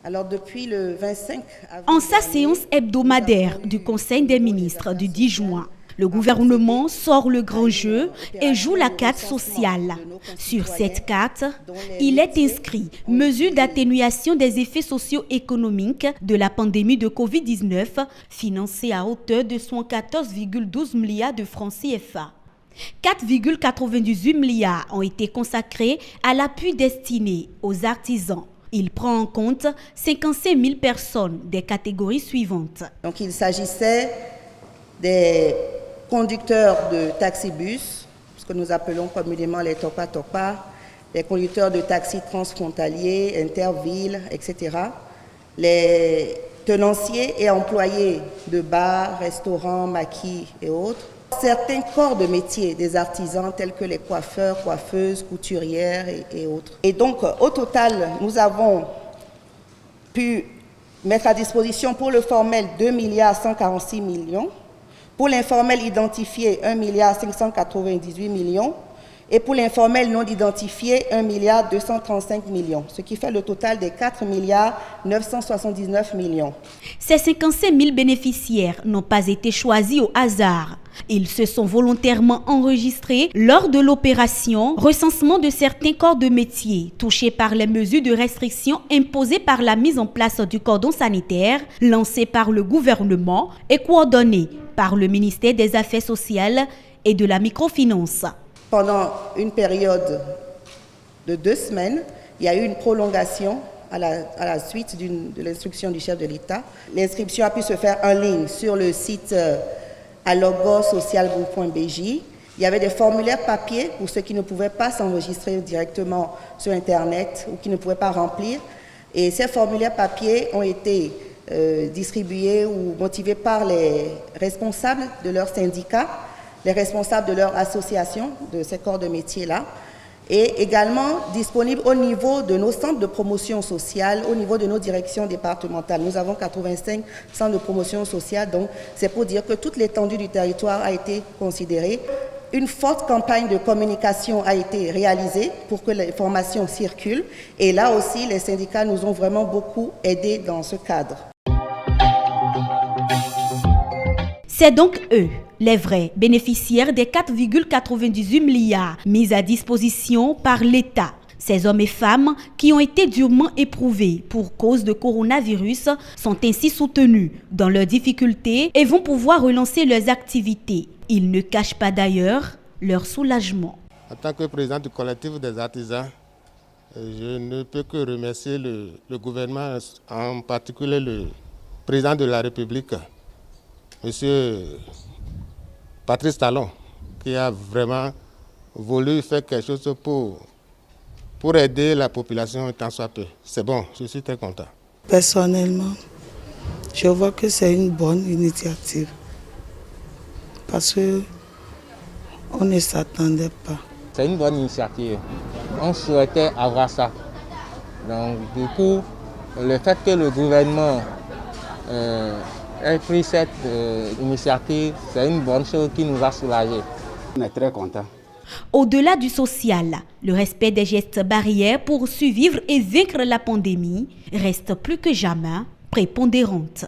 Alors depuis le 25 avril En sa séance hebdomadaire du Conseil des ministres du 10 juin, le gouvernement sort le grand jeu et joue la carte sociale. Sur cette carte, il est inscrit mesures d'atténuation des effets socio-économiques de la pandémie de Covid-19, financée à hauteur de 114,12 milliards de francs CFA. 4,98 milliards ont été consacrés à l'appui destiné aux artisans. Il prend en compte 55 000 personnes des catégories suivantes. Donc il s'agissait des conducteurs de taxibus, ce que nous appelons communément les topa-topa, les conducteurs de taxis transfrontaliers, intervilles, etc., les tenanciers et employés de bars, restaurants, maquis et autres, certains corps de métier des artisans tels que les coiffeurs, coiffeuses, couturières et autres. Et donc, au total, nous avons pu mettre à disposition pour le formel 2,146 milliards, pour l'informel identifié 1,598 milliards et pour l'informel non identifié 1,235 milliards, ce qui fait le total des 4,979 milliards. Ces 55 000 bénéficiaires n'ont pas été choisis au hasard. Ils se sont volontairement enregistrés lors de l'opération recensement de certains corps de métier touchés par les mesures de restriction imposées par la mise en place du cordon sanitaire lancé par le gouvernement et coordonné par le ministère des Affaires sociales et de la microfinance. Pendant une période de 2 semaines, il y a eu une prolongation à la suite de l'instruction du chef de l'État. L'inscription a pu se faire en ligne sur le site allogosocialgroup.bj. Il y avait des formulaires papier pour ceux qui ne pouvaient pas s'enregistrer directement sur Internet ou qui ne pouvaient pas remplir. Et ces formulaires papier ont été distribués ou motivés par les responsables de leur syndicat, les responsables de leur association, de ces corps de métier-là, et également disponibles au niveau de nos centres de promotion sociale, au niveau de nos directions départementales. Nous avons 85 centres de promotion sociale, donc c'est pour dire que toute l'étendue du territoire a été considérée. Une forte campagne de communication a été réalisée pour que l'information circule. Et là aussi, les syndicats nous ont vraiment beaucoup aidés dans ce cadre. C'est donc eux, les vrais bénéficiaires des 4,98 milliards mis à disposition par l'État. Ces hommes et femmes qui ont été durement éprouvés pour cause de coronavirus sont ainsi soutenus dans leurs difficultés et vont pouvoir relancer leurs activités. Ils ne cachent pas d'ailleurs leur soulagement. En tant que président du collectif des artisans, je ne peux que remercier le gouvernement, en particulier le président de la République, Monsieur Patrice Talon, qui a vraiment voulu faire quelque chose pour aider la population tant soit peu. C'est bon, je suis très content. Personnellement, je vois que c'est une bonne initiative parce qu'on ne s'attendait pas. C'est une bonne initiative. On souhaitait avoir ça. Donc du coup, le fait que le gouvernement ait pris cette initiative, c'est une bonne chose qui nous a soulagés. On est très contents. Au-delà du social, le respect des gestes barrières pour survivre et vaincre la pandémie reste plus que jamais prépondérante.